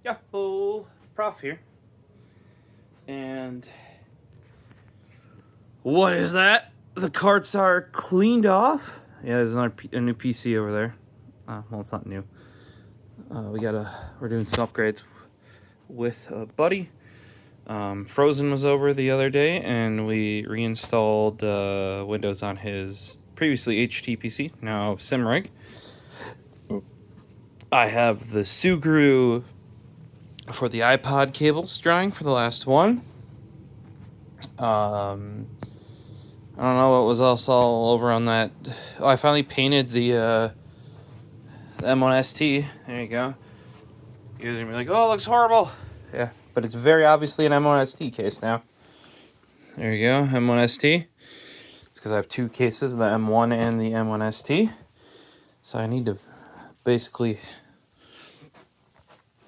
Yahoo! Prof here. And what is that? The carts are cleaned off. Yeah, there's a new PC over there. Well, it's not new. We're doing some upgrades with a buddy. Frozen was over the other day, and we reinstalled Windows on his previously HT PC, now SimRig. I have the Sugru for the iPod cables drying for the last one. I don't know what was else all over on that. Oh, I finally painted the M1ST. There you go. You guys are gonna be like, "Oh, it looks horrible." Yeah, but it's very obviously an M1ST case now. There you go, M1ST. It's because I have two cases, the M1 and the M1ST. So I need to basically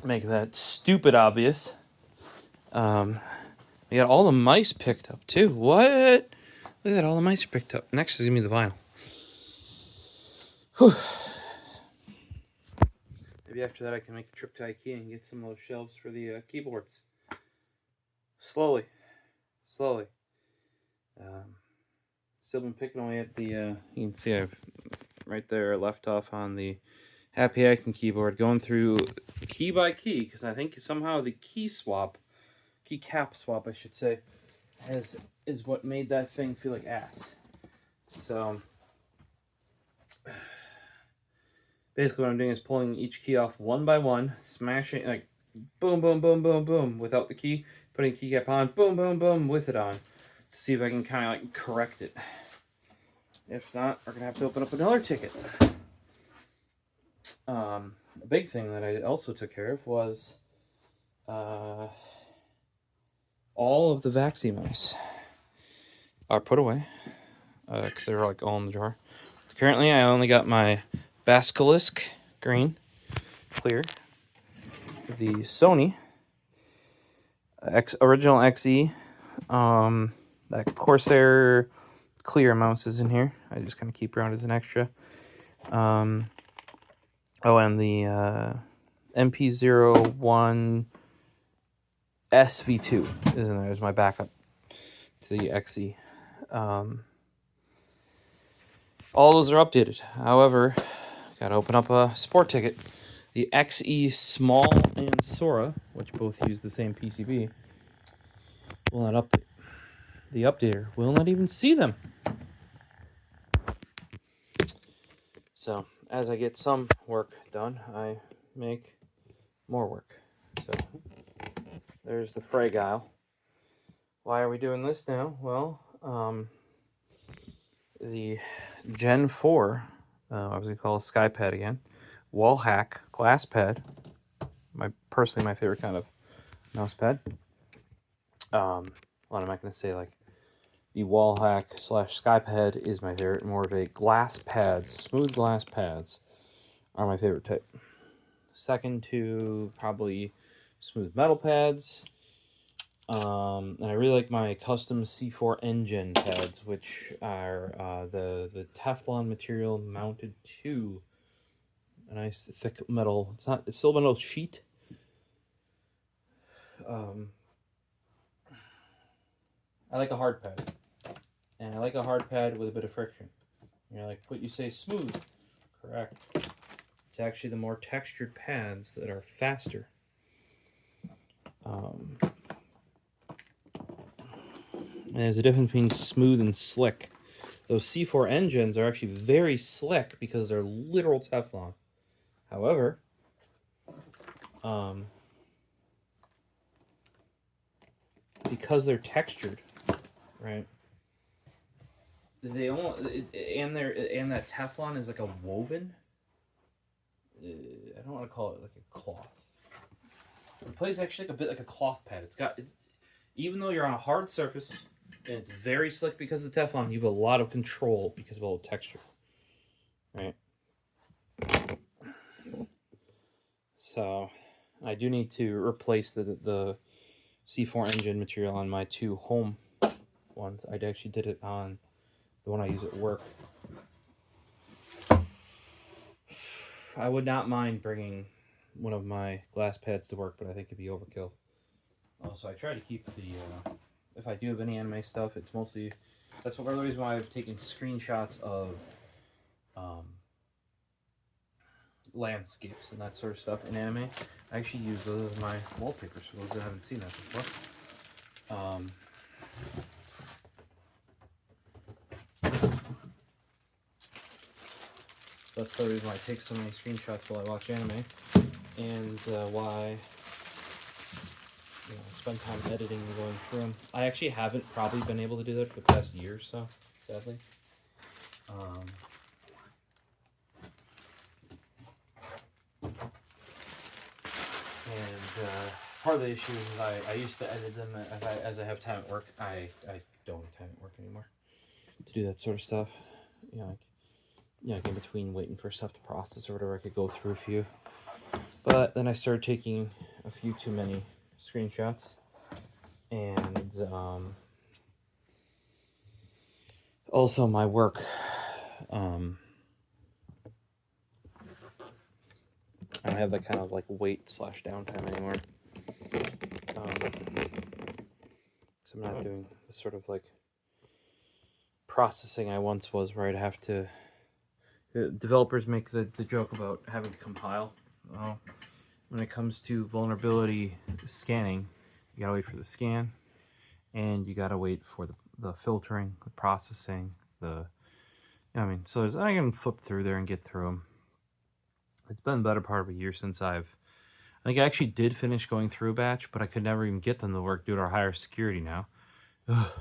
make that stupid obvious. We got all the mice picked up too. What? Look at that, all the mice are picked up. Next is gonna be the vinyl. Whew. Maybe after that I can make a trip to IKEA and get some of those shelves for the keyboards. Slowly. Still been picking away at the, you can see I've right there left off on the Happy Hacking keyboard, going through key by key, because I think somehow the key cap swap I should say, is what made that thing feel like ass. So basically what I'm doing is pulling each key off one by one, smashing, like boom, boom, boom, boom, boom, without the key, putting keycap on, boom, boom, boom, with it on, to see if I can kind of like correct it. If not, we're gonna have to open up another ticket. A big thing that I also took care of was all of the Vaxi mice are put away because they're like all in the jar. Currently, I only got my Basilisk green clear, the Sony original XE, that Corsair clear mouse is in here. I just kind of keep around as an extra. And the MP01 SV2 is in there as my backup to the XE. All those are updated. However, got to open up a sport ticket. The XE Small and Sora, which both use the same PCB, will not update. The updater will not even see them. So, as I get some work done, I make more work. So, there's the Fragile. Why are we doing this now? Well, the Gen 4, I was going to call it Skypad again, WALLHACK glass pad, personally my favorite kind of mouse pad. What am I going to say, like, the WALLHACK / Skypad is my favorite. More of a glass pad, smooth glass pads are my favorite type. Second to probably smooth metal pads. And I really like my custom C4 engine pads, which are the Teflon material mounted to a nice thick metal. It's still metal sheet. I like a hard pad, and I like a hard pad with a bit of friction. You're like, what you say smooth? Correct. It's actually the more textured pads that are faster. And there's a difference between smooth and slick. Those C4 engines are actually very slick because they're literal Teflon. However, because they're textured, right? And that Teflon is like a woven. I don't want to call it like a cloth. It plays actually like a bit like a cloth pad. Even though you're on a hard surface and it's very slick because of the Teflon, you have a lot of control because of all the texture, right? So I do need to replace the C4 engine material on my two home ones. I actually did it on the one I use at work. I would not mind bringing one of my glass pads to work, but I think it'd be overkill. So I try to keep the, if I do have any anime stuff, it's mostly, that's one of the reasons why I've taken screenshots of landscapes and that sort of stuff in anime. I actually use those as my wallpapers for those that haven't seen that before. So that's the reason why I take so many screenshots while I watch anime, and why spend time editing and going through them. I actually haven't probably been able to do that for the past year or so, sadly. Part of the issue is I used to edit them as I have time at work. I don't have time at work anymore to do that sort of stuff. Like in between waiting for stuff to process or whatever, I could go through a few. But then I started taking a few too many screenshots, and also my work. I don't have that kind of like wait/downtime anymore. So I'm not doing the sort of like processing I once was, where I'd have to. Developers make the joke about having to compile. Well, when it comes to vulnerability scanning, you gotta wait for the scan, and you gotta wait for the filtering, the processing, so I can flip through there and get through them. It's been the better part of a year since I think I actually did finish going through a batch, but I could never even get them to work due to our higher security now. Ugh.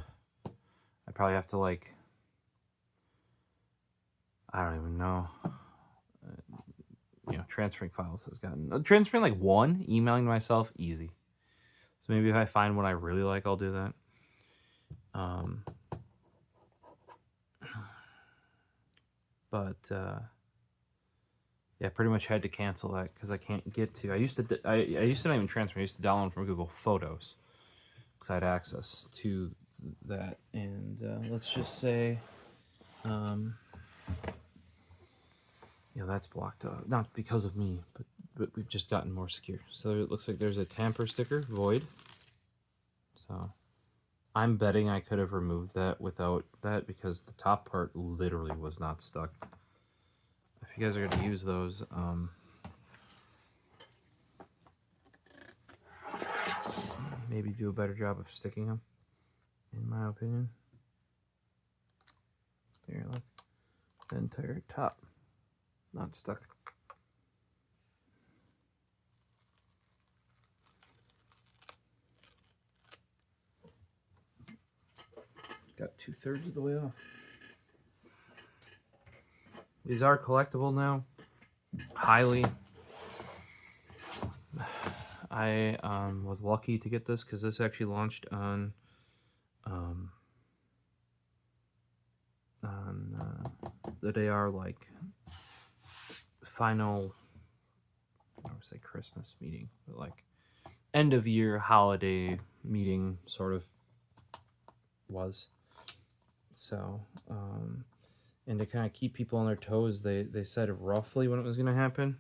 I probably have to I don't even know. Transferring files has gotten transferring like one, emailing to myself, easy. So maybe if I find one I really like, I'll do that. Yeah, pretty much had to cancel that because I can't get to. I used to not even transfer. I used to download from Google Photos because I had access to that. And let's just say, that's blocked out. Not because of me, but we've just gotten more secure. So it looks like there's a tamper sticker, void. So I'm betting I could have removed that without that because the top part literally was not stuck. If you guys are going to use those, maybe do a better job of sticking them, in my opinion. There, look. The entire top. Not stuck. Got 2/3 of the way off. These are collectible now. Highly. I was lucky to get this because this actually launched on the day our final, I would say Christmas meeting, but end of year holiday meeting sort of was. So and to kind of keep people on their toes, they said roughly when it was going to happen,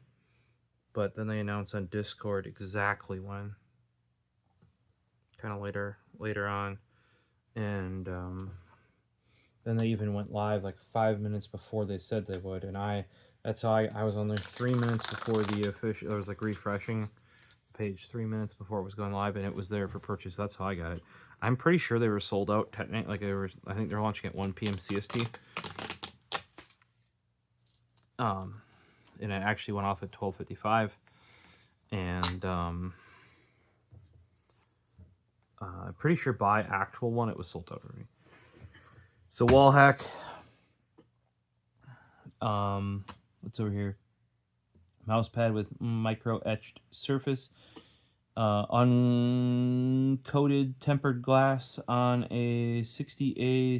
but then they announced on Discord exactly when, kind of later on, and then they even went live 5 minutes before they said they would, and that's how I was on there 3 minutes before the official. I was refreshing the page 3 minutes before it was going live, and it was there for purchase. That's how I got it. I'm pretty sure they were sold out. Technically, I think they're launching at 1 p.m. CST. And it actually went off at 12:55, and I'm pretty sure by actual one it was sold out already. So WALLHACK, what's over here? Mouse pad with micro etched surface, uncoated tempered glass on a 60A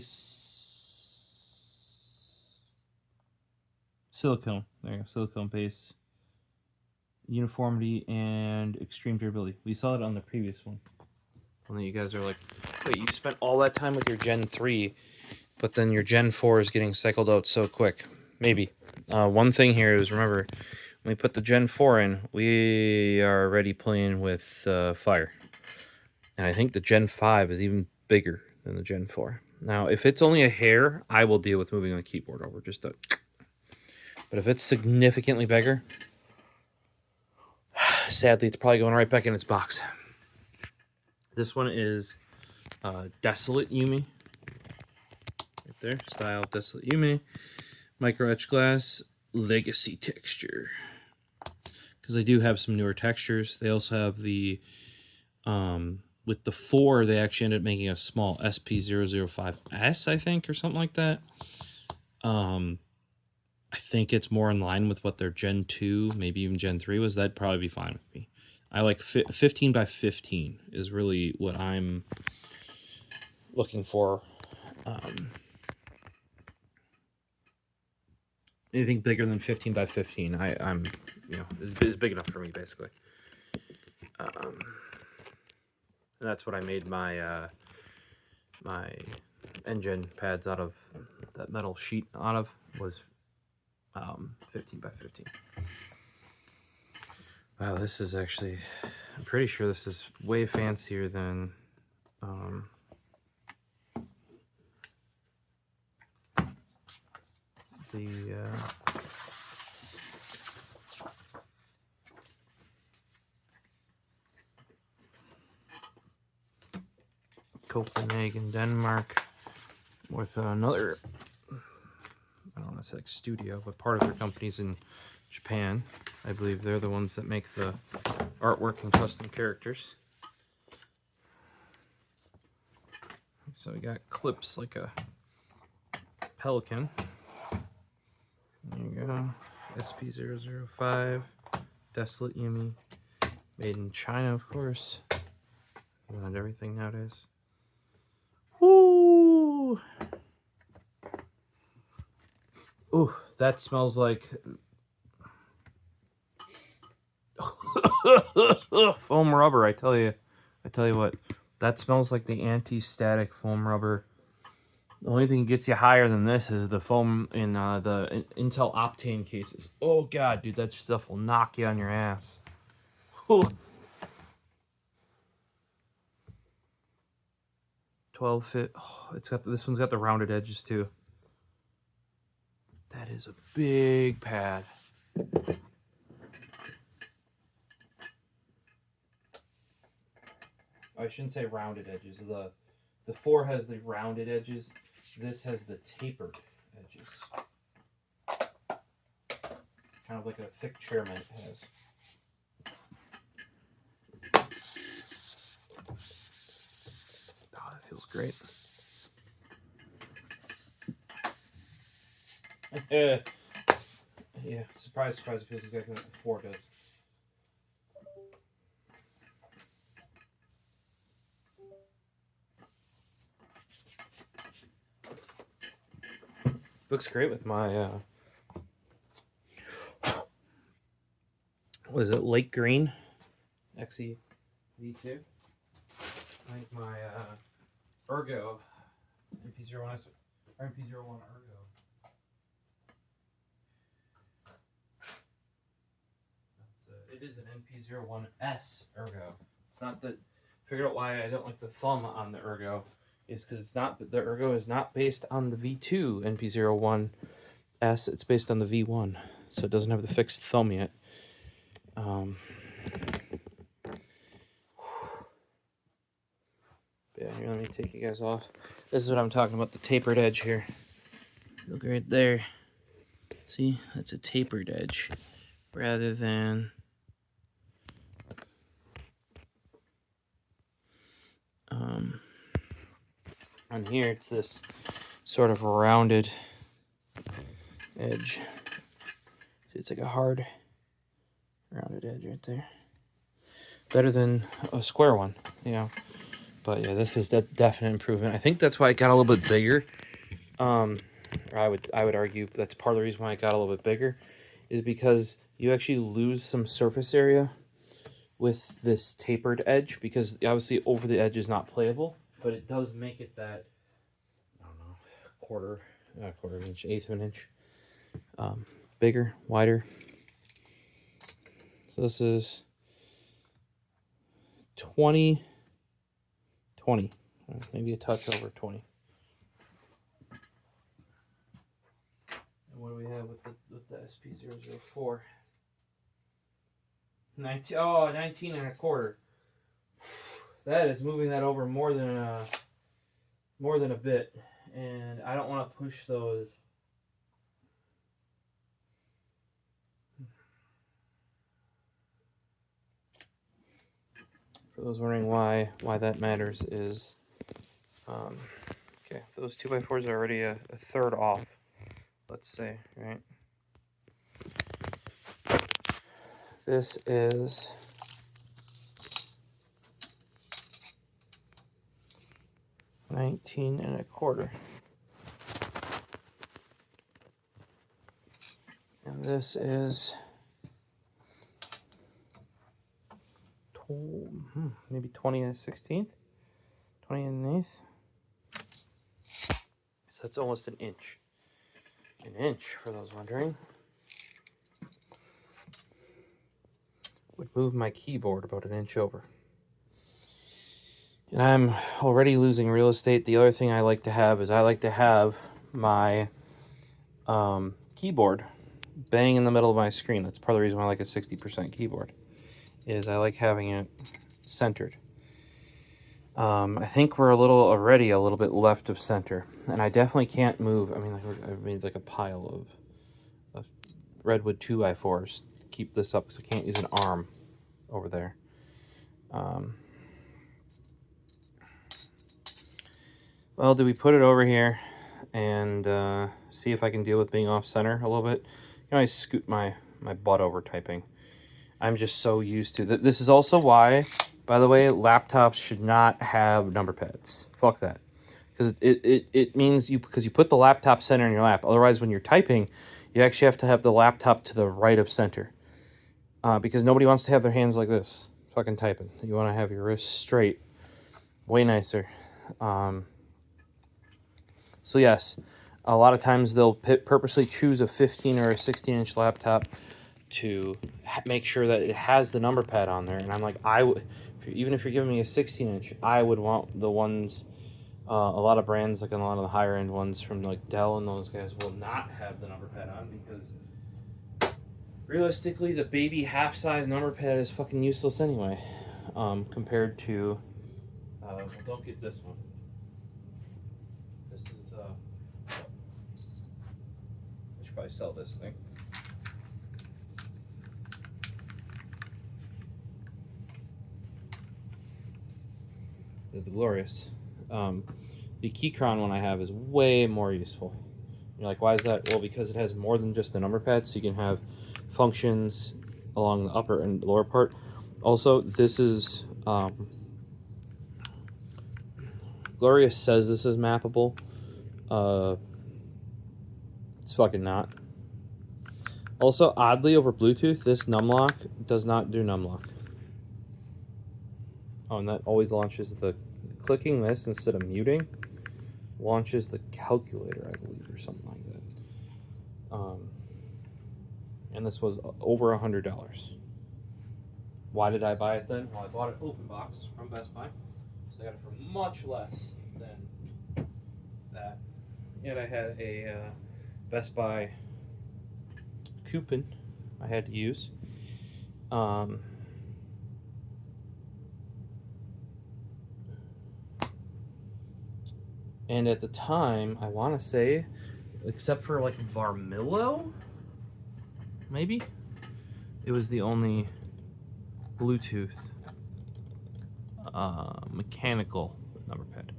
silicone. There you go, silicone base. Uniformity and extreme durability. We saw it on the previous one. And then you guys are like, wait, you spent all that time with your Gen 3, but then your Gen 4 is getting cycled out so quick. Maybe. One thing here is, remember, when we put the Gen 4 in, we are already playing with fire. And I think the Gen 5 is even bigger than the Gen 4. Now, if it's only a hair, I will deal with moving the keyboard over. But if it's significantly bigger, sadly, it's probably going right back in its box. This one is Desolate Yume. Right there, style Desolate Yume. Micro etch glass, legacy texture. Because they do have some newer textures. They also have the, with the 4, they actually ended up making a small SP-005S, I think, or something like that. I think it's more in line with what their Gen 2, maybe even Gen 3 was. That'd probably be fine with me. I like 15 by 15 is really what I'm looking for. Anything bigger than 15 by 15, I'm is big enough for me, basically. And that's what I made my my engine pads out of. That metal sheet out of was 15 by 15. Wow, this is actually, I'm pretty sure this is way fancier than the Copenhagen, Denmark, with another, I don't want to say like studio, but part of their company's in Japan. I believe they're the ones that make the artwork and custom characters. So we got clips like a pelican. There you go. SP-005, Desolate Yume, made in China, of course. Not everything nowadays. Woo! Ooh, that smells like foam rubber. I tell you what, that smells like the anti-static foam rubber. The only thing that gets you higher than this is the foam in the Intel Optane cases. Oh god, dude, that stuff will knock you on your ass. Ooh. 12 fit. Oh, this one's got the rounded edges too. That is a big pad. I shouldn't say rounded edges. The 4 has the rounded edges. This has the tapered edges. Kind of like a thick chairman has. Oh, that feels great. Yeah, surprise, surprise, it feels exactly like the 4 does. Looks great with my, what is it, Lake Green XE V2. I think my Ergo MP01S or MP01 Ergo. It is an MP01S Ergo. It's not that. Figured out why I don't like the thumb on the Ergo is because it's not. The Ergo is not based on the V2 MP01S. It's based on the V1, so it doesn't have the fixed thumb yet. Yeah, here, let me take you guys off. This is what I'm talking about, the tapered edge here. Look right there. See, that's a tapered edge rather than on here it's this sort of rounded edge. See, it's like a hard rounded edge right there. Better than a square one, you know. But yeah, this is a definite improvement. I think that's why it got a little bit bigger. Or I would argue that's part of the reason why it got a little bit bigger, is because you actually lose some surface area with this tapered edge, because obviously over the edge is not playable, but it does make it that, I don't know, quarter of an inch, eighth of an inch, bigger, wider. So this is 20, maybe a touch over 20. And what do we have with the SP-004? 19, oh, 19 and a quarter. That is moving that over more than a bit, and I don't want to push those. For those wondering why that matters is, okay, those 2x4s are already a third off, let's say, right? This is 19 and a quarter. And this is maybe 20 and a 16th, 20 and an eighth. So that's almost an inch. An inch, for those wondering. Would move my keyboard about an inch over. And I'm already losing real estate. The other thing I like to have is I like to have my keyboard bang in the middle of my screen. That's part of the reason why I like a 60% keyboard, is I like having it centered. I think we're already a little bit left of center, and I definitely can't move. I mean, I've made like a pile of redwood 2x4s to keep this up because I can't use an arm over there. Well, do we put it over here and see if I can deal with being off center a little bit? You know, I scoot my butt over typing. I'm just so used to that. This is also why, by the way, laptops should not have number pads. Fuck that. Because it means because you put the laptop center in your lap. Otherwise, when you're typing, you actually have to have the laptop to the right of center. Because nobody wants to have their hands like this, fucking typing. You want to have your wrists straight. Way nicer. So yes, a lot of times they'll purposely choose a 15 or a 16-inch laptop to make sure that it has the number pad on there. And I'm like, even if you're giving me a 16-inch, I would want the ones, a lot of brands, like a lot of the higher end ones from like Dell and those guys will not have the number pad on because realistically the baby half-size number pad is fucking useless anyway, compared to, well, don't get this one. This is the, I should probably sell this thing. Is the Glorious. The Keychron one I have is way more useful. You're like, why is that? Well, because it has more than just the number pad, so you can have functions along the upper and lower part. Also, this is Glorious says this is mappable. It's fucking not. Also, oddly, over Bluetooth, this numlock does not do numlock. Oh, and that always launches the clicking this instead of muting launches the calculator, I believe, or something like that. And this was over $100. Why did I buy it then? Well, I bought it open box from Best Buy, so I got it for much less than that. And I had a Best Buy coupon I had to use. And at the time, I want to say, except for like Varmillo, maybe, it was the only Bluetooth mechanical number pad.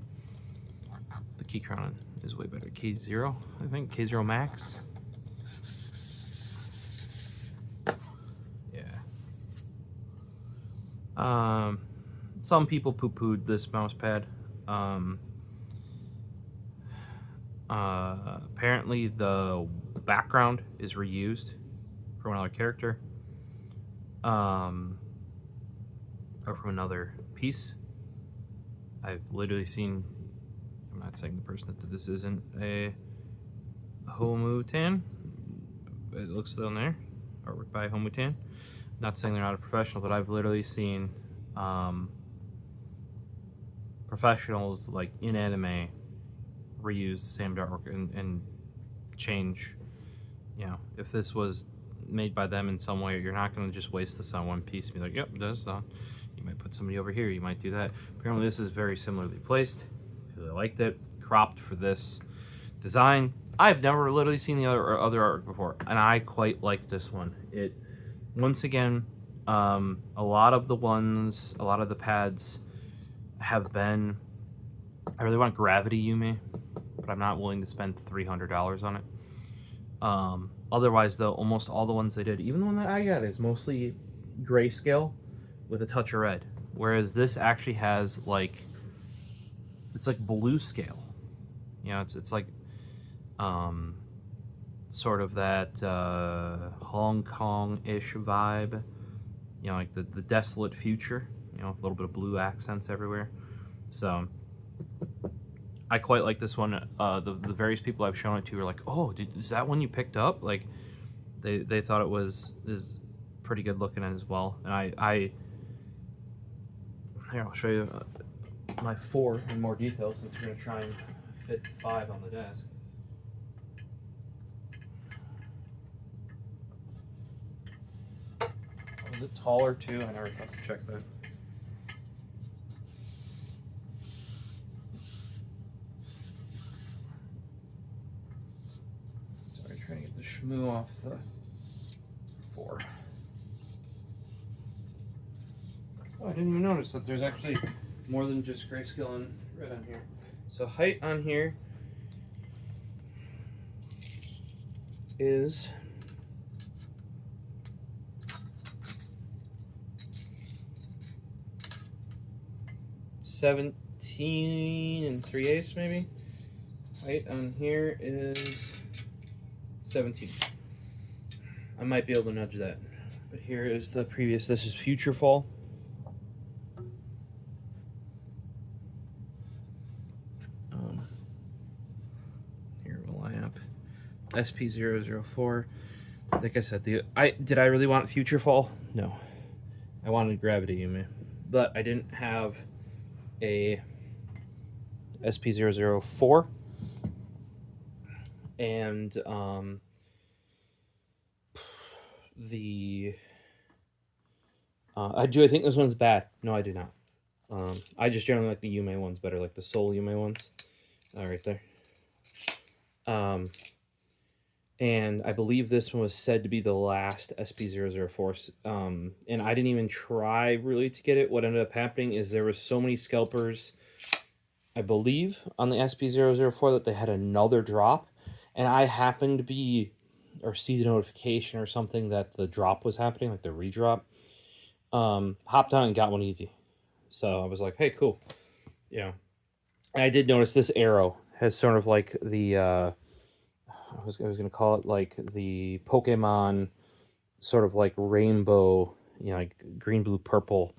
The Keychron is way better. K0, I think. K0 Max. Yeah. Some people poo-pooed this mouse pad. Apparently the background is reused from another character, or from another piece. I've literally seen, I'm not saying the person that did this isn't a Homutan, it looks down there, artwork by Homutan, not saying they're not a professional, but I've literally seen professionals like in anime reuse the same artwork and change. You know, if this was made by them in some way, you're not going to just waste this on one piece and be like, yep, that's done. You might put somebody over here, you might do that. Apparently this is very similarly placed. Really liked it. Cropped for this design. I've never literally seen the other artwork before, and I quite like this one. It, once again, a lot of the pads have been, I really want Gravity Yume, but I'm not willing to spend $300 on it. Otherwise, though, almost all the ones they did, even the one that I got, is mostly grayscale with a touch of red. Whereas this actually has like, it's like blue scale. You know, it's like sort of that Hong Kong-ish vibe. You know, like the desolate future. You know, with a little bit of blue accents everywhere. So I quite like this one. The various people I've shown it to are like, oh, is that one you picked up? Like, they thought it is pretty good looking as well. And here, I'll show you my 4 in more detail, since we're going to try and fit 5 on the desk. Is it taller too? I never thought to check that. Sorry, trying to get the shmoo off the 4. Oh, I didn't even notice that there's actually more than just grayscale and red on here. So height on here is 17 3/8 maybe. Height on here is 17. I might be able to nudge that. But here is the previous. This is Future Fall. Here we'll line up SP-004. Like I said, did I really want Future Fall? No. I wanted Gravity Yume, but I didn't have a SP-004, and I think this one's bad. No, I do not. I just generally like the Yume ones better, like the Soul Yume ones. Right there. And I believe this one was said to be the last SP-004. And I didn't even try really to get it. What ended up happening is there were so many scalpers, I believe, on the SP-004 that they had another drop. And I happened to be, or see the notification or something that the drop was happening, like the redrop. Hopped on and got one easy. So I was like, hey, cool. You know, and I did notice this arrow has sort of like the, I was going to call it like the Pokemon sort of like rainbow, you know, like green, blue, purple.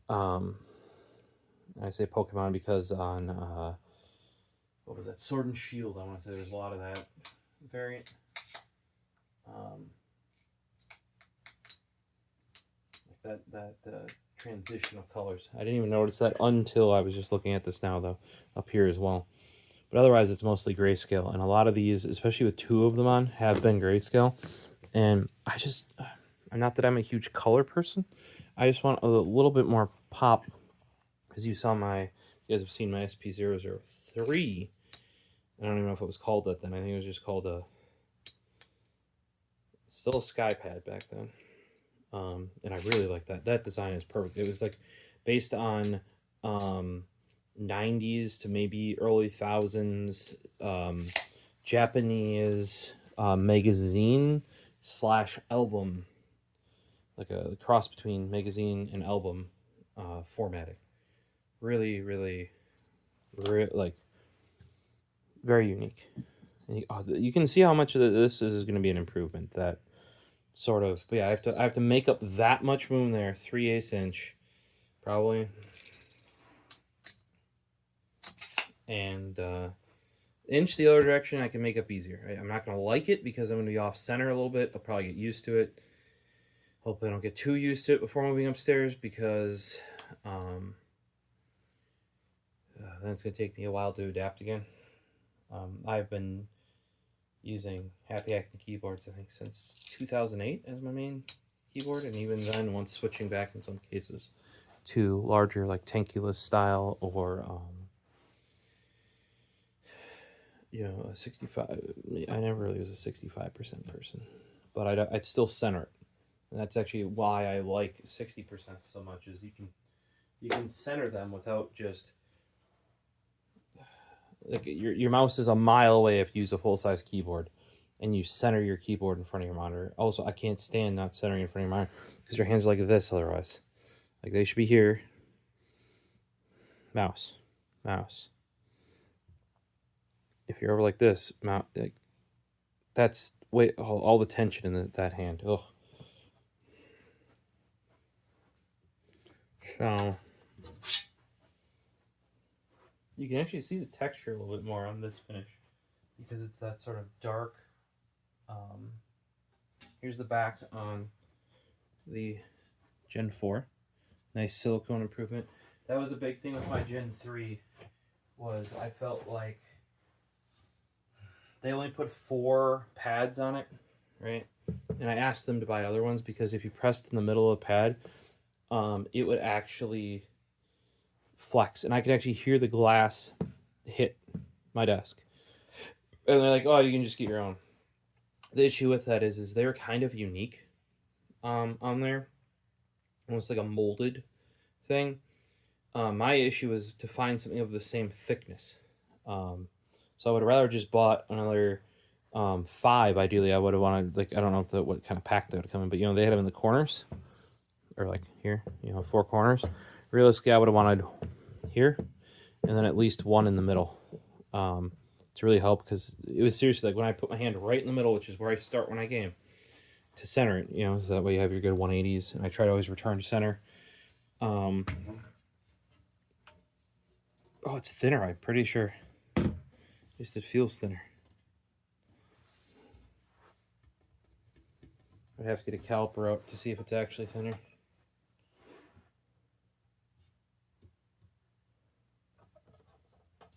I say Pokemon because on, what was that? Sword and Shield, I want to say there's a lot of that variant. Like that transition of colors. I didn't even notice that until I was just looking at this now, though, up here as well. But otherwise, it's mostly grayscale. And a lot of these, especially with 2 of them on, have been grayscale. And I'm not that I'm a huge color person. I just want a little bit more pop. Because you guys have seen my SP-003. I don't even know if it was called that then. I think it was just called still a Skypad back then. And I really like that. That design is perfect. It was like based on 90s to maybe early thousands Japanese magazine / album, like a cross between magazine and album formatting. Really like very unique. And you can see how much of this is going to be an improvement. That sort of, but yeah, I have to make up that much room there, 3/8 inch, probably, and inch the other direction I can make up easier. I'm not gonna like it because I'm gonna be off center a little bit. I'll probably get used to it, Hopefully I don't get too used to it before moving upstairs, because then it's going to take me a while to adapt again. I've been using Happy Acting keyboards, I think, since 2008 as my main keyboard, and even then, once switching back in some cases to larger, like Tankulus style, or a 65. I never really was a 65% person, but I'd still center it. And that's actually why I like 60% so much, is you can center them without just, like, your mouse is a mile away if you use a full-size keyboard, and you center your keyboard in front of your monitor. Also, I can't stand not centering in front of your monitor, because your hands are like this otherwise. Like, they should be here. Mouse. If you're over like this, mouse, like, that's all the tension in that hand. Ugh. So you can actually see the texture a little bit more on this finish, because it's that sort of dark. Here's the back on the Gen 4. Nice silicone improvement. That was a big thing with my Gen 3, was I felt like they only put 4 pads on it, right? And I asked them to buy other ones, because if you pressed in the middle of a pad, it would actually flex, and I could actually hear the glass hit my desk. And they're like, "Oh, you can just get your own." The issue with that is they're kind of unique on there, almost like a molded thing. My issue is to find something of the same thickness. So I would have rather just bought another 5. Ideally, I would have wanted, like, I don't know what kind of pack they would come in, but they had them in the corners, or like here, 4 corners. Realistically, I would have wanted here, and then at least one in the middle, to really help, because it was seriously like when I put my hand right in the middle, which is where I start when I game, to center it, so that way you have your good 180s, and I try to always return to center. Oh, it's thinner, I'm pretty sure. At least it feels thinner. I'd have to get a caliper out to see if it's actually thinner.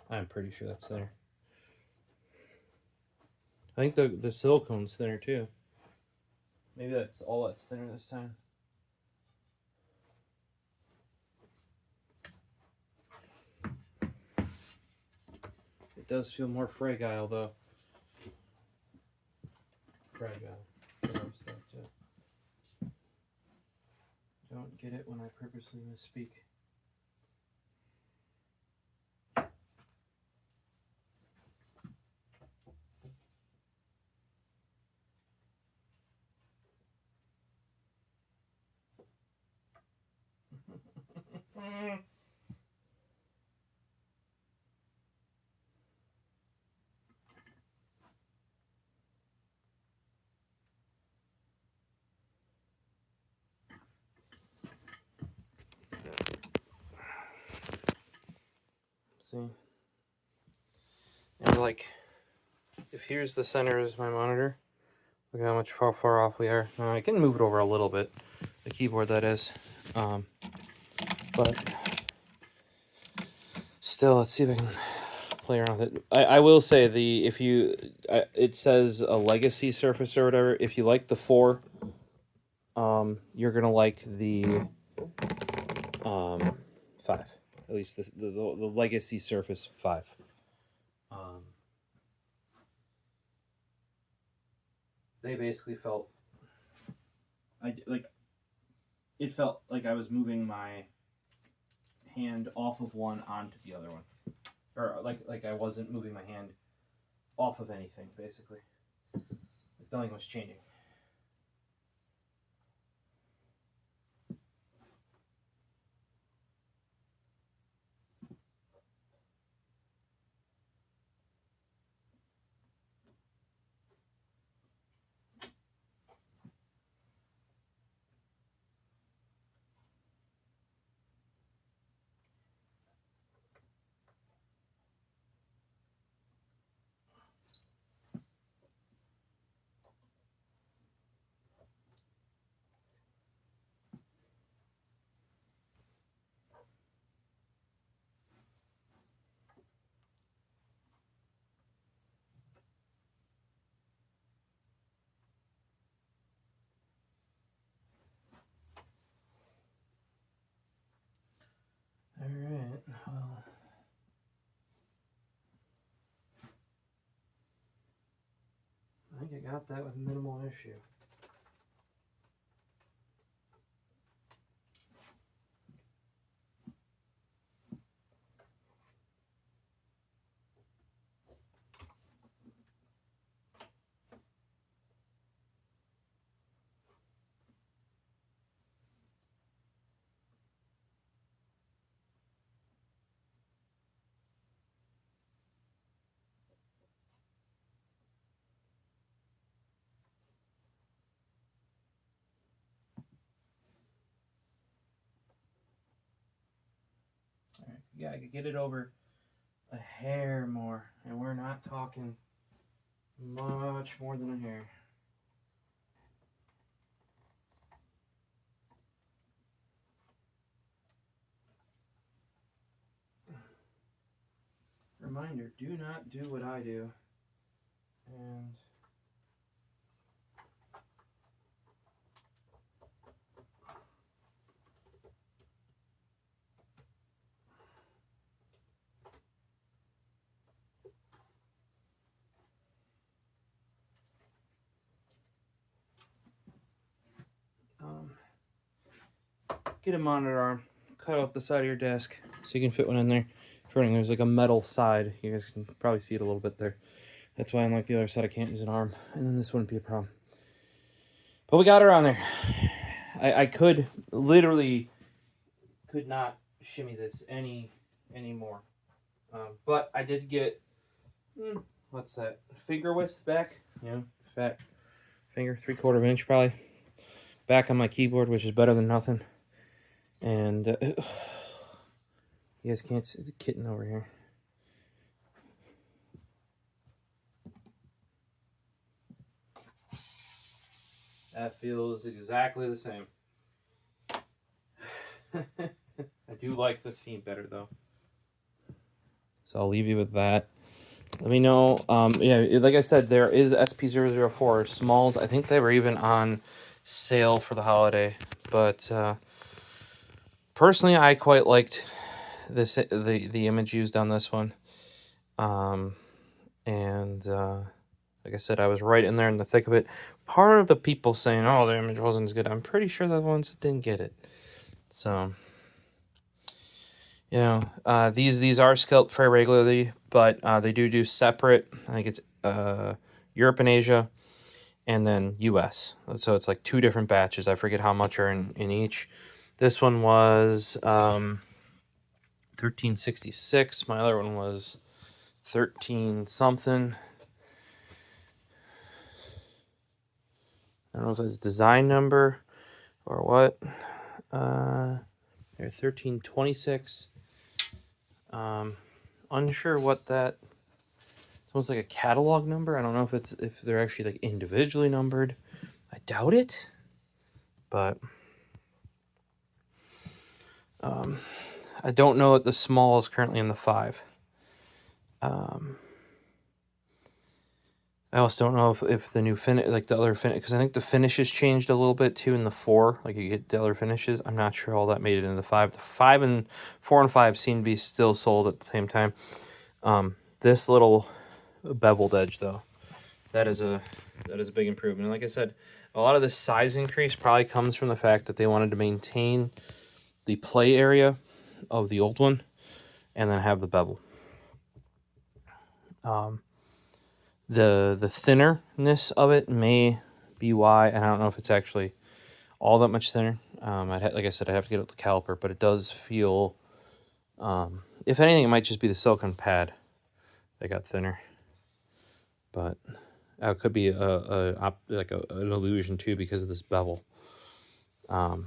I'm pretty sure that's thinner. I think the silicone's thinner too. Maybe that's all that's thinner this time. It does feel more fragile, though. Fragile. Don't get it when I purposely misspeak. See? And like, if here's the center is my monitor, look how far off we are. Now I can move it over a little bit, the keyboard that is, but still, let's see if I can play around with it. I will say, it says a legacy surface or whatever. If you like the 4, you're gonna like the 5. At least the legacy surface 5. They basically felt, it felt like I was moving my hand off of one onto the other one, or like I wasn't moving my hand off of anything, basically. Like nothing was changing. got that with minimal issue. All right, yeah, I could get it over a hair more, and we're not talking much more than a hair. Reminder, do not do what I do. And get a monitor arm, cut out the side of your desk so you can fit one in there. There's like a metal side. You guys can probably see it a little bit there. That's why, unlike the other side, I can't use an arm. And then this wouldn't be a problem. But we got her on there. I could literally could not shimmy this anymore. But I did get, what's that, finger width back? Fat finger, 3/4 inch probably. Back on my keyboard, which is better than nothing. And you guys can't see the kitten over here. That feels exactly the same. I do like the theme better though. So I'll leave you with that. Let me know. Yeah, like I said, there is SP-004 smalls. I think they were even on sale for the holiday. But personally, I quite liked this the image used on this one. Like I said, I was right in there in the thick of it. Part of the people saying, oh, the image wasn't as good, I'm pretty sure they're the ones that didn't get it. So, you know, these are scalped very regularly, but they do separate. I think it's Europe and Asia, and then US. So it's like 2 different batches. I forget how much are in each. This one was 1366. My other one was 13 something. I don't know if it's design number or what. They're 1326. Unsure what that. It's almost like a catalog number. I don't know if they're actually like individually numbered. I doubt it. But I don't know that the small is currently in the 5. I also don't know if the new finish, like the other finish, because I think the finishes changed a little bit too in the 4. Like you get the other finishes. I'm not sure all that made it in the 5. The 5 and 4 and 5 seem to be still sold at the same time. This little beveled edge though, that is a big improvement. And like I said, a lot of the size increase probably comes from the fact that they wanted to maintain the play area of the old one and then have the bevel. The thinnerness of it may be why, and I don't know if it's actually all that much thinner. Like I said, I'd have to get out the caliper, but it does feel, if anything, it might just be the silicone pad that got thinner. But it could be an illusion too because of this bevel. I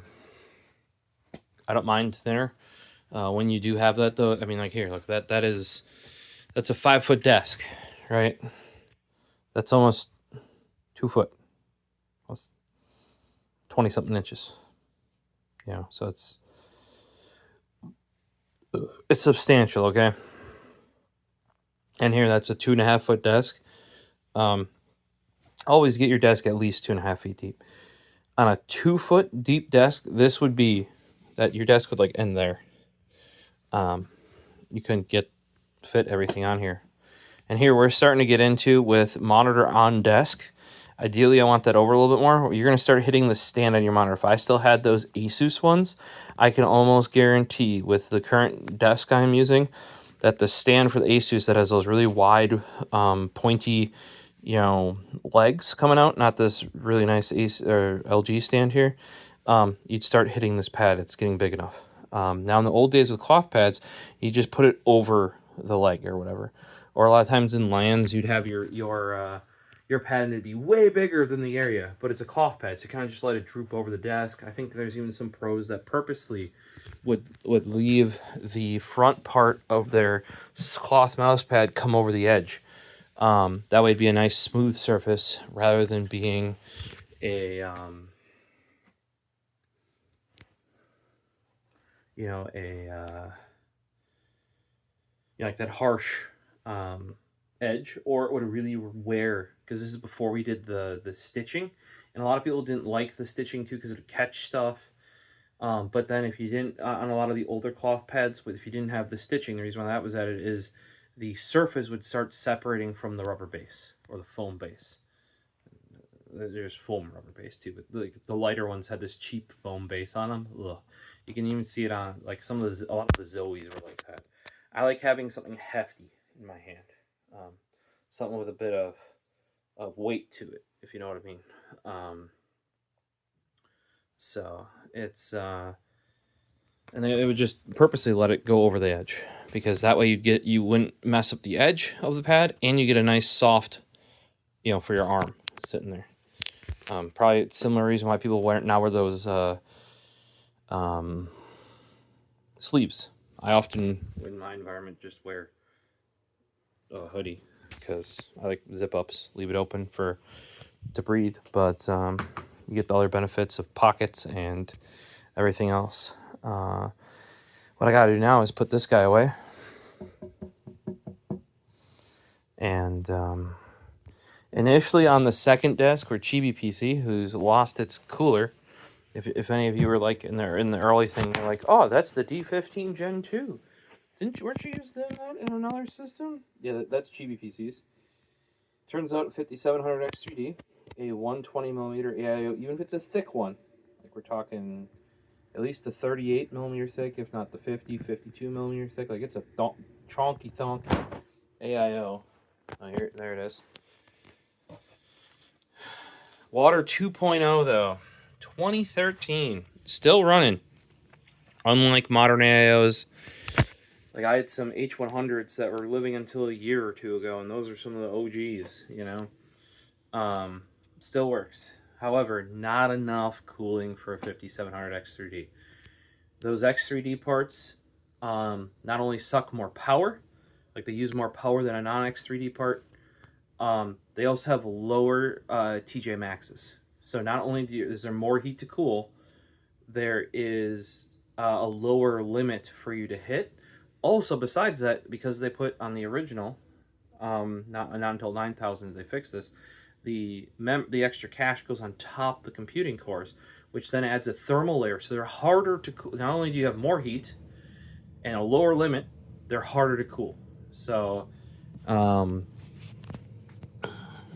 don't mind thinner when you do have that though. I mean, like here, look, that's a 5-foot desk, right? That's almost 2 foot. That's 20-something inches. You know, so it's substantial, okay? And here, that's a 2.5-foot desk. Always get your desk at least 2.5 feet deep. On a 2-foot deep desk, this would be that your desk would like end there. You couldn't fit everything on here. And here we're starting to get into with monitor on desk. Ideally, I want that over a little bit more. You're going to start hitting the stand on your monitor. If I still had those Asus ones, I can almost guarantee with the current desk I'm using that the stand for the Asus that has those really wide, pointy, you know, legs coming out, not this really nice LG stand here, you'd start hitting this pad. It's getting big enough. Now, in the old days with cloth pads, you just put it over the leg or whatever. Or a lot of times in LANs, you'd have your pad and it'd be way bigger than the area, but it's a cloth pad, so you kind of just let it droop over the desk. I think there's even some pros that purposely would leave the front part of their cloth mouse pad come over the edge. That way it'd be a nice smooth surface rather than being a like that harsh edge, or it would really wear, because this is before we did the stitching, and a lot of people didn't like the stitching too because it would catch stuff. But then if you didn't, on a lot of the older cloth pads, if you didn't have the stitching, the reason why that was added is the surface would start separating from the rubber base or the foam base. There's foam rubber base too, but like the lighter ones had this cheap foam base on them. Ugh. You can even see it on like a lot of the Zoes were like that. I like having something hefty in my hand, something with a bit of weight to it, if you know what I mean. So it's and they would just purposely let it go over the edge, because that way you wouldn't mess up the edge of the pad, and you get a nice soft, for your arm sitting there. Probably a similar reason why people wear those sleeves. I often, in my environment, just wear a hoodie because I like zip ups, leave it open to breathe, but you get the other benefits of pockets and everything else. What I gotta do now is put this guy away, and initially on the second desk were Chibi PC, who's lost its cooler. If any of you were like in the early thing, you're like, oh, that's the D15 Gen 2. Weren't you using that in another system? Yeah, that's Chibi PCs. Turns out 5700X3D, a 120mm AIO, even if it's a thick one, like we're talking at least the 38mm thick, if not the 52mm thick, like it's a chonky AIO. Oh, there it is. Water 2.0 though, 2013, still running. Unlike modern AIOs, like I had some H100s that were living until a year or two ago, and those are some of the OGs, Still works. However, not enough cooling for a 5700X3D. Those X3D parts not only suck more power, like they use more power than a non-X3D part, they also have lower TJ maxes. So not only is there more heat to cool, there is a lower limit for you to hit. Also, besides that, because they put on the original, not until 9000 did they fix this, the extra cache goes on top of the computing cores, which then adds a thermal layer. So they're harder to cool. Not only do you have more heat and a lower limit, they're harder to cool. So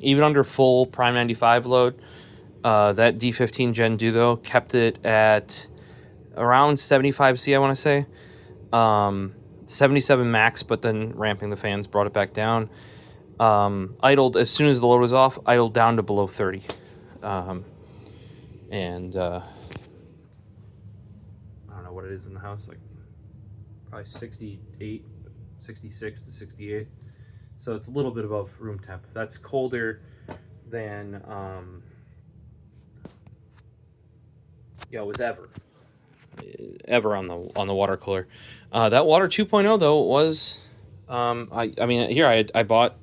even under full Prime 95 load, that D15 Gen 2 though kept it at around 75C, I want to say. 77 max, but then ramping the fans brought it back down. Idled as soon as the load was off, idled down to below 30. I don't know what it is in the house, like probably 68, 66 to 68. So it's a little bit above room temp. That's colder than it was ever on the water cooler. That water 2.0 though was I mean here I bought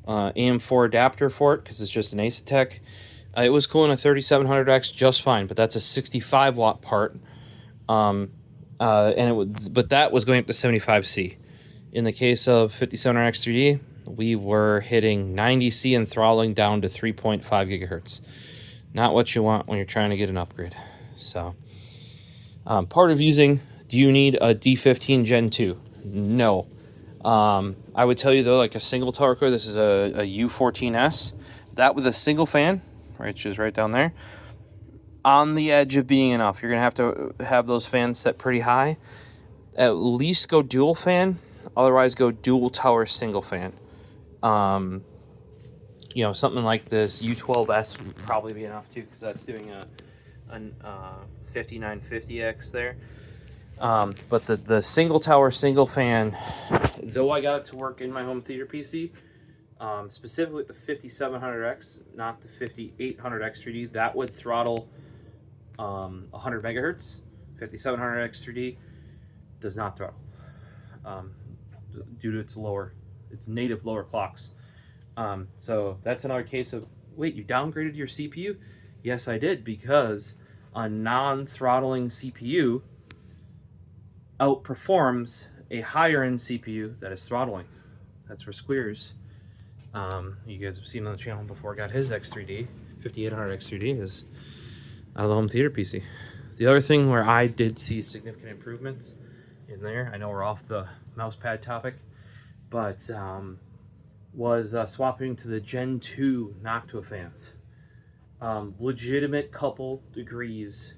AM4 adapter for it because it's just an Asetek. It was cooling a 3700X just fine, but that's a 65 watt part. But that was going up to 75C. In the case of 5700X3D, we were hitting 90C and throttling down to 3.5 gigahertz. Not what you want when you're trying to get an upgrade. So part of using, do you need a D15 Gen 2? No. I would tell you though, like a single tower core, this is a U14S. That with a single fan, which is right down there, on the edge of being enough. You're going to have those fans set pretty high. At least go dual fan. Otherwise, go dual tower single fan. You know, something like this U12S would probably be enough too, because that's doing a 5950X there. But the single tower single fan, though I got it to work in my home theater PC, specifically with the 5700X, not the 5800X 3D, that would throttle 100 megahertz. 5700X 3D does not throttle due to its native lower clocks. So that's another case of, wait, you downgraded your CPU? Yes, I did, because a non-throttling CPU outperforms a higher end CPU that is throttling. That's where Squeers, you guys have seen on the channel before, got his X3D, 5800 X3D, is out of the home theater PC. The other thing where I did see significant improvements in there, I know we're off the mouse pad topic, but was swapping to the Gen 2 Noctua fans. Legitimate couple degrees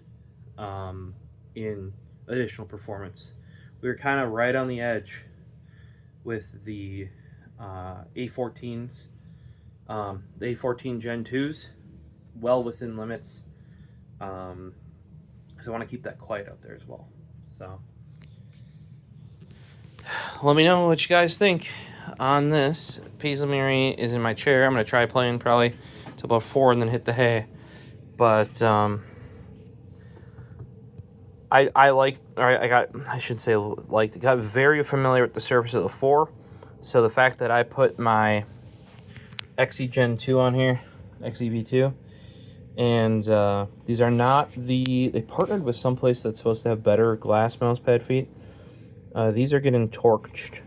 in additional performance. We were kind of right on the edge with the A14s, the A14 Gen 2s, well within limits. So I want to keep that quiet out there as well. So let me know what you guys think on this. Paisley Mary is in my chair. I'm going to try playing probably till about 4 and then hit the hay. But I got very familiar with the surface of the 4. So the fact that I put my XE Gen 2 on here, XEV2, and these are not they partnered with someplace that's supposed to have better glass mouse pad feet. These are getting torqued.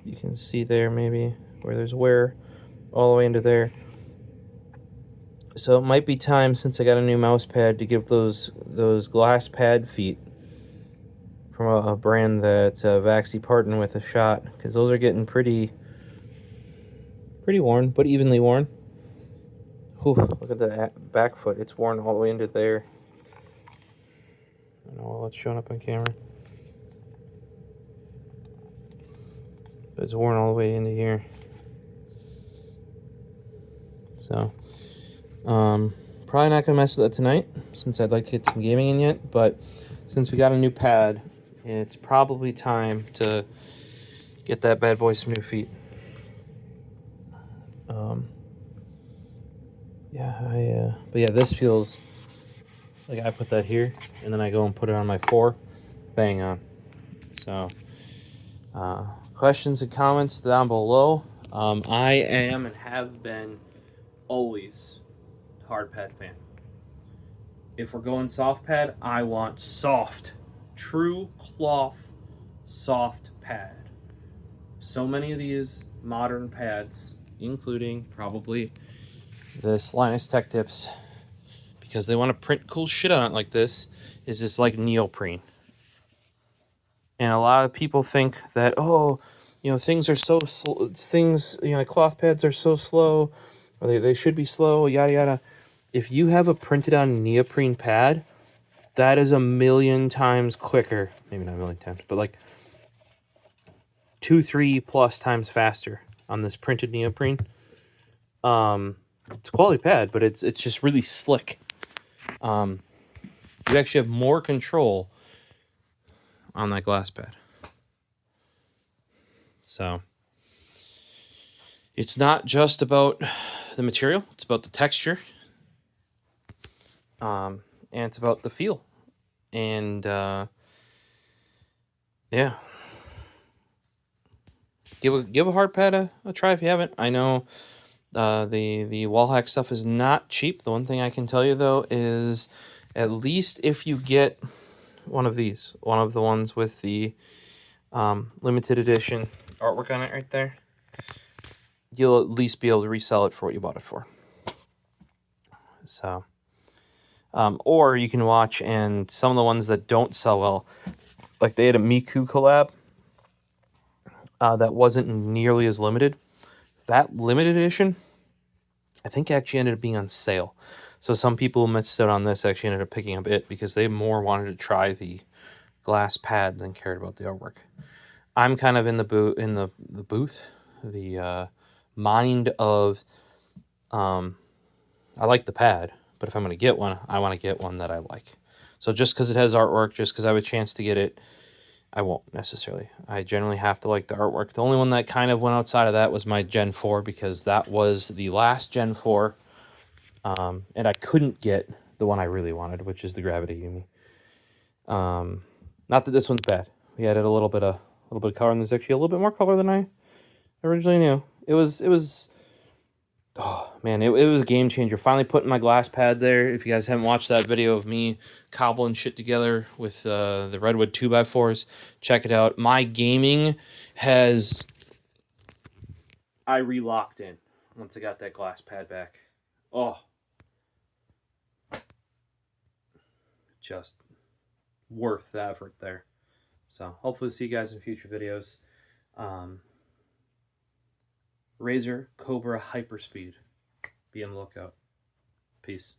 You can see there maybe where there's wear all the way into there. So it might be time, since I got a new mouse pad, to give those glass pad feet from a brand that Vaxi partnered with a shot, because those are getting pretty worn, but evenly worn. Whew, look at the back foot. It's worn all the way into there. I don't know while it's showing up on camera. But it's worn all the way into here. So, probably not going to mess with that tonight, since I'd like to get some gaming in yet. But since we got a new pad, it's probably time to get that bad boy some new feet. But yeah, this feels like I put that here, and then I go and put it on my 4, bang on. So, questions and comments down below. I am and have been always hard pad fan. If we're going soft pad, I want soft, true cloth, soft pad. So many of these modern pads, including probably this Linus Tech Tips, because they want to print cool shit on it like this, is just like neoprene. And a lot of people think that, oh, you know, things are so slow, cloth pads are so slow, or they should be slow, yada yada. If you have a printed on neoprene pad, that is 1,000,000 times quicker. Maybe not 1,000,000 times, but like 2-3+ times faster on this printed neoprene. It's a quality pad, but it's just really slick. You actually have more control on that glass pad. So it's not just about the material, it's about the texture. And it's about the feel. And yeah. Give a hard pad a try if you haven't. I know the WALLHACK stuff is not cheap. The one thing I can tell you though is, at least if you get one of these, one of the ones with the limited edition artwork on it right there, you'll at least be able to resell it for what you bought it for. So, or you can watch, and some of the ones that don't sell well, like they had a Miku collab that wasn't nearly as limited. That limited edition I think actually ended up being on sale. So some people who missed out on this actually ended up picking up it because they more wanted to try the glass pad than cared about the artwork. I'm kind of in the mind of I like the pad, but if I'm going to get one, I want to get one that I like. So just because it has artwork, just because I have a chance to get it, I won't necessarily. I generally have to like the artwork. The only one that kind of went outside of that was my Gen 4, because that was the last Gen 4, and I couldn't get the one I really wanted, which is the Gravity Yume. Not that this one's bad. We added a little bit of color, and there's actually a little bit more color than I originally knew. It was oh man, it was a game changer. Finally putting my glass pad there. If you guys haven't watched that video of me cobbling shit together with the Redwood 2x4s, check it out. My gaming has I re-locked in once I got that glass pad back. Oh, just worth the effort there. So hopefully see you guys in future videos. Razer Cobra Hyperspeed. Be on the lookout. Peace.